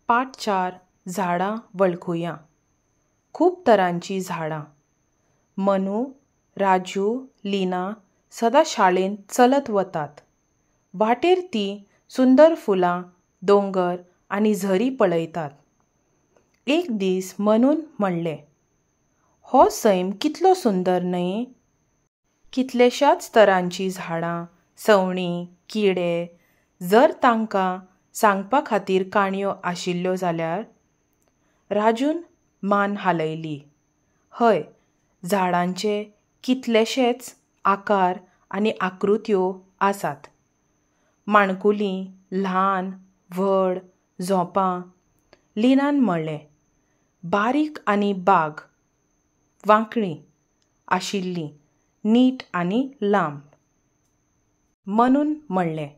पाठ 4 झाडां वळखुया. खूब तरांची झाडां. मनू, राजू, लीना सदां शाळेंत चलत वतात. वाटेर ती सुंदर फुलां, दोंगर आनी झरी पळयतात. एक दीस मनून म्हणलें, हो सैम कितलो सुंदर न्हय. कितलेशाच तरांची झाडां, सवणीं, किडे. जर तांकां सांगपा खातीर काणयो आशिल्ल्यो जाल्यार. राजून मान हालयली. हय, झाडांचे कितलेशेच आकार आनी आकृत्यो आसात. माणकुलीं, ल्हान, व्हड, झोंपां. लिनान म्हणलें, बारीक आनी बाग, वांकडी आशिल्लीं, नीट आनी लांब. मनून म्हणलें,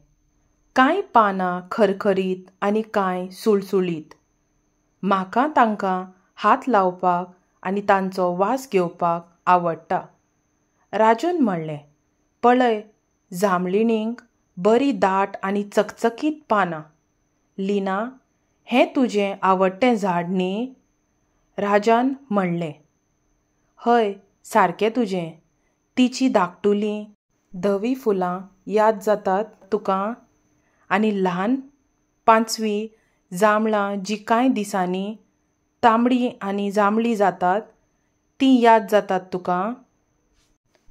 कांय पानां खरखरीत आनी कांय सुळसुळीत. म्हाका तांकां हात लावपाक आनी तांचो वास घेवपाक आवडटा. राजून म्हणलें, पळय, जांबळिणींक बरी दाट आनी चकचकीत पानां. लीना, हें तुजें आवडटें झाड न्ही. राजान म्हणलें, हय, सारकें तुजें. तिचीं धाकटुलीं, धवीं फुलां याद जातात तुका. आनी ल्हान पांचवीं जांबळां जीं कांय दिसांनी तांबडीं आनी जांबळीं जातात, तीं याद जातात तुका.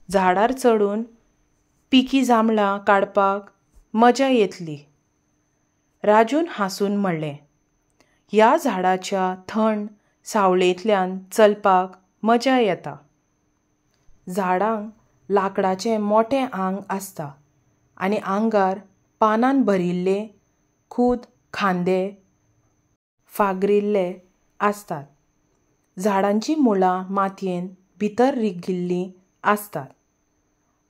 झाडार चडून पिकी जांबळां काडपाक मजा येतली. राजून हांसून म्हणलें, ह्या झाडाच्या थंड सावळेंतल्यान चलपाक मजा येता. झाडांक लांकडाचें मोटें आंग आसता आनी आंगार पानान भरिल्ले खूद खांदे फागरिल्ले आसतात. झाडांचीं मुळां मातयेंत भितर रिगिल्लीं आसतात.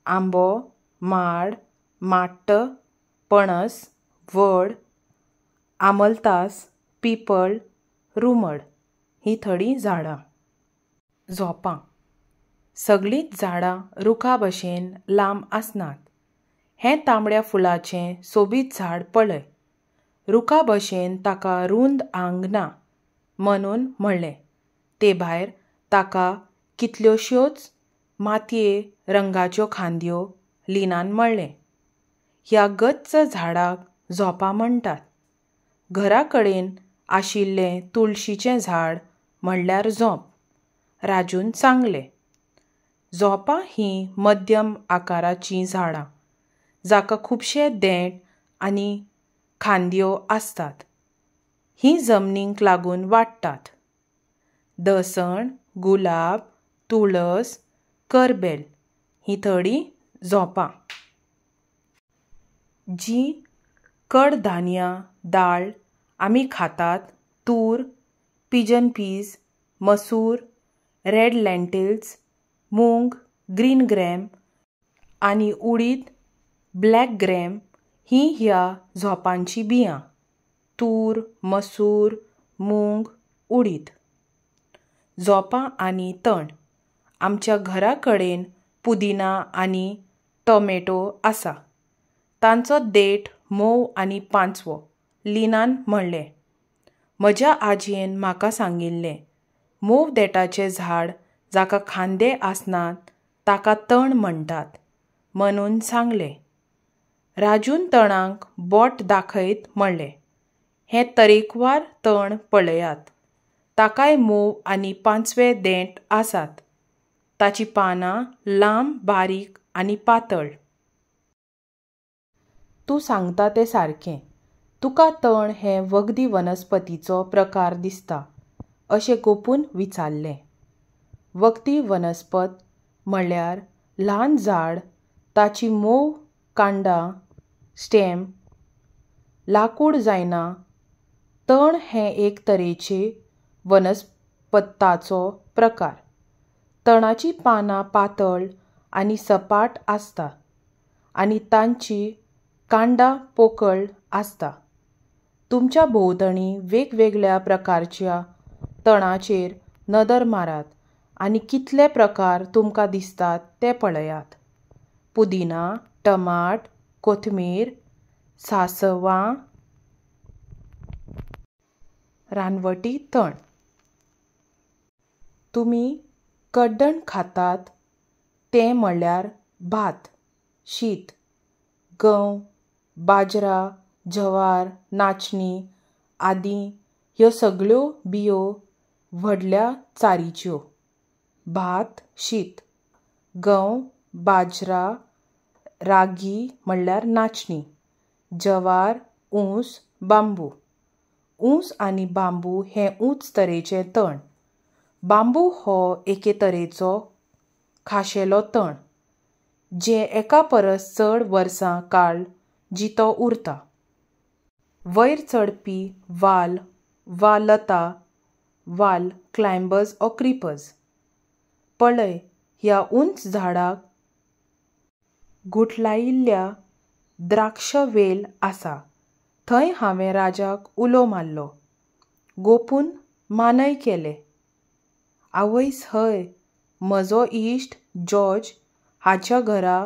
आंबो, माड, माट्ट, पणस, व्हड, आमलतास, पिपळ, रुमड हीं थोडीं झाडां. झोंपां. सगळींच झाडां रुखा भशेन लांब आसनात. हें तांबड्या फुलांचें सोबीत झाड पळय. रुखा भशेन ताका रुंद आंग ना. मनून म्हणलें, ते भायर ताका कितल्योश्योच मातये रंगाच्यो खांदयो. लिनान म्हणलें, ह्या गच्च झाडाक झोंपां म्हणटात. घरा कडेन आशिल्लें तुळशीचें झाड म्हणल्यार झोंप. राजून सांगलें, झोंपां हीं मध्यम आकाराचीं झाडां, जाका खुबशे देंट आनी खांदयो आसतात. हीं जमनीक लागून वाडटात. दसण, गुलाब, तुळस, करबेल हीं थोडीं झोंपां. जीं कडधान्यां, दाळ आमी खातात, तूर, पिजन पीज, मसूर, रेड लेंटिल्स, मूंग, ग्रीन ग्रॅम आनी उडीद, ब्लॅक ग्रॅम हीं ह्या झोंपांचीं बियां. तूर, मसूर, मूंग, उडीद. झोंपां आनी तण. आमच्या घरा कडेन पुदिना आनी टोमॅटो आसा. तांचो देठ मोव आनी पांचवो. लिनान म्हणलें, म्हज्या आजयेन म्हाका सांगिल्लें, मोव देठाचें झाड जाका खांदे आसनात ताका तण म्हणटात. मनून सांगलें. राजून तणांक बोट दाखयत म्हणलें, हें तरेकवार तण पळयात. ताकाय मोव आनी पांचवे देंट आसात. ताचीं पानां लांब, बारीक आनी पातळ. तूं सांगता तें सारकें. तुका तण हे वखदी वनस्पतीचो प्रकार दिसता, अशें गोपून विचारलें. वखदी वनस्पत म्हणल्यार ल्हान झाड, ताचीं मोव कांडां, स्टेम, लाकूड जायना. तण हें एक तरेचे वनस्पताचो प्रकार. तणाचीं पानां पातळ आनी सपाट आसता आनी तांचीं कांडां पोकळ आसता. तुमच्या भोंवतणी वेगवेगळ्या प्रकारच्या तणांचेर नदर मारात आनी कितले प्रकार तुमकां दिसतात ते पळयात. पुदिना, टमाट, कोथमीर, सांसवां, रानवटी तण. तुमी कड्डण खातात तें म्हणल्यार भात, शीत, गंव, बाजरा, जवार, नाचणी आदी ह्यो सगळ्यो बियो व्हडल्या चारीच्यो. भात, शीत, गंव, बाजरा, रागी म्हणल्यार नाचणी, जवार, ऊस, बांबू. ऊस आनी बांबू हे उंच तरेचे तण. बांबू हो एके तरेचो खाशेलो तण जे एका परस चड वर्सां काळ जितो उरता. वयर चडपी वाल वा लता वाल क्लायंबर्स ऑर क्रीपर्स. पळय, ह्या उंच झाडाक गुठलायिल्ल्या द्राक्ष वेल आसा. थंय हांवें राजाक उलो मारलो, गोपून मानय केलें. आवयस हय, म्हजो इश्ट जॉर्ज हाच्या घरा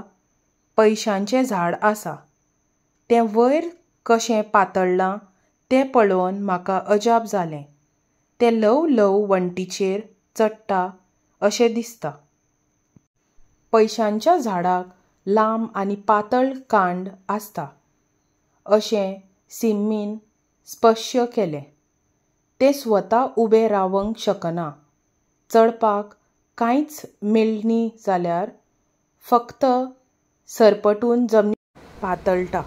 पयशांचें झाड आसा. तें वयर कशें पातळ्ळां तें पळोवन म्हाका अजाप जालें. तें ल्हव ल्हव वण्टीचेर चडटा अशें दिसता. पयशांच्या झाडाक लांब आनी पातळ कांड आसता अशें सिम्मीन स्पश्य केलें. तें स्वता उबें रावंक शकना. चडपाक कांयच मेळ्ळी जाल्यार फकत सरपटून जमनीर पातळटा.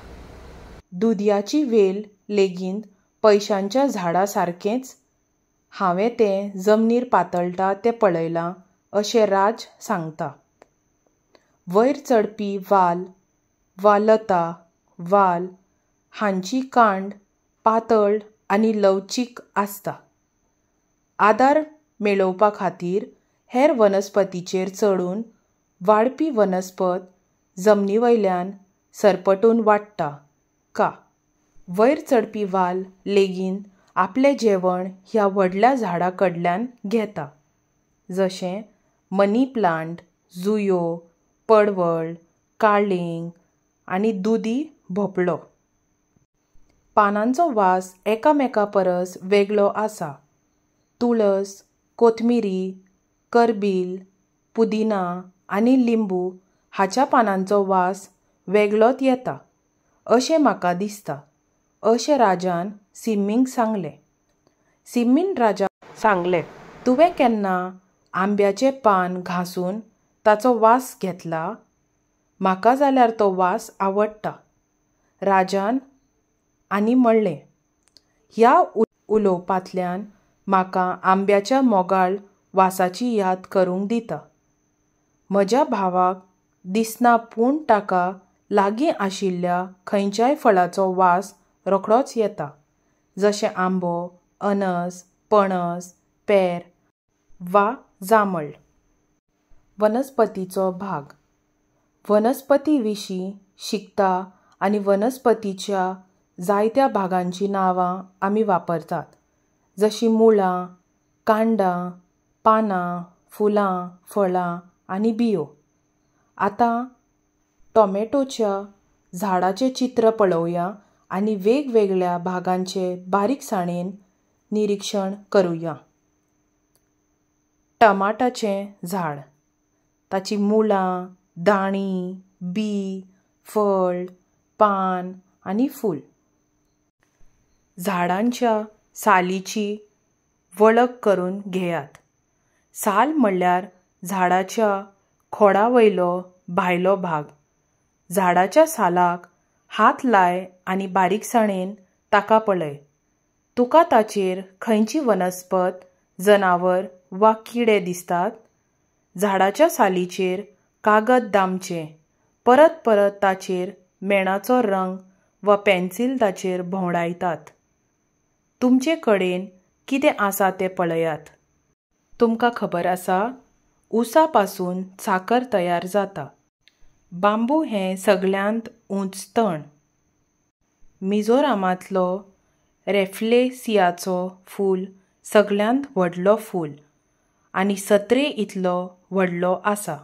दुदयाची वेल लेगीत पयशांच्या झाडा सारकेंच. हांवें तें जमनीर पातळटा तें पळयलां अशें राज सांगता. वयर चडपी वाल वा लता वाल हांची कांड पातळ आनी लवचीक आसता. आदार मेळोवपा खातीर हेर वनस्पतींचेर चडून वाडपी वनस्पत जमनीवयल्यान सरपटून वाडटा. का. वयर चडपी वाल लेगीत आपलें जेवण ह्या व्हडल्या झाडां कडल्यान घेता, जशें मनी प्लांट, जुयो, पडवळ, काळिंग आनी दुदी भोपळो. पानांचो वास एकामेका परस वेगळो आसा. तुळस, कोथमिरी, करबील, पुदिना आनी लिंबू हाच्या पानांचो वास वेगळोच येता अशें म्हाका दिसता अशें राजान सिम्मीक सांगलें. सिम्मीन राजाक सांगलें, तुवें केन्ना आंब्याचें पान घासून ताचो वास घेतला? म्हाका जाल्यार तो वास आवडटा. राजान आनी म्हणलें, ह्या उलोवपांतल्यान म्हाका आंब्याच्या मोगाळ वासाची याद करूंक दिता. म्हज्या भावाक दिसना पूण ताका लागीं आशिल्ल्या खंयच्याय फळाचो वास रोखडोच येता, जशें आंबो, अनस, पणस, पेर वा जांबळ. वनस्पतीचो भाग. वनस्पती विशीं शिकता आनी वनस्पतीच्या जायत्या भागांची नांवां आमी वापरतात, जशीं मुळां, कांडां, पानां, फुलां, फळां आनी बियो. आतां टोमॅटोच्या झाडाचें चित्र पळोवया आनी वेगवेगळ्या भागांचें बारीकसाणेन निरीक्षण करुया. टमाटाचें झाड. ताची मुळां, दांडी, बी, फळ, पान आनी फूल. झाडांच्या सालीची वळख करून घेयात. साल म्हणल्यार झाडाच्या खोडावयलो भायलो भाग. झाडाच्या सालाक हात लाय आनी बारीकसाणेन ताका पळय. तुका ताचेर खंयची वनस्पत, जनावर वा किडे दिसतात? झाडाच्या सालीचेर कागद दामचे. परत परत ताचेर मेणाचो रंग वा पेन्सिल ताचेर भोंवडायतात. तुमचे कडेन कितें आसा तें पळयात. तुमकां खबर आसा, ऊसा पासून साकर तयार जाता. बांबू हें सगळ्यांत उंच तण. मिझोरामांतलो रॅफ्लेसियाचो फूल सगळ्यांत व्हडलो फूल आनी सत्रे इतलो व्हडलो आसा.